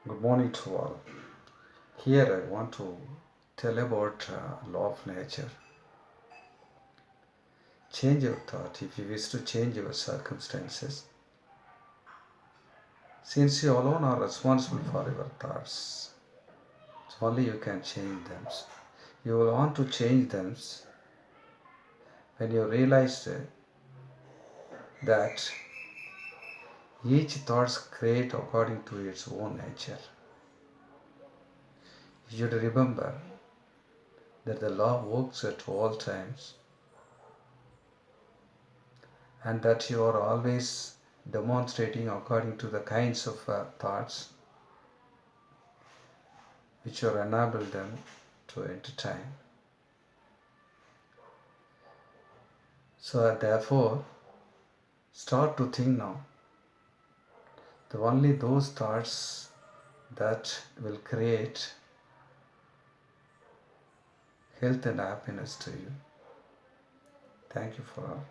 Good morning to all. Here I want to tell about law of nature. Change your thought if you wish to change your circumstances. Since you alone are responsible for your thoughts, so only you can change them. You will want to change them when you realize that each thoughts create according to its own nature. You should remember that the law works at all times and that you are always demonstrating according to the kinds of thoughts which will enable them to entertain. So therefore, start to think now. The only those thoughts that will create health and happiness to you. Thank you for all.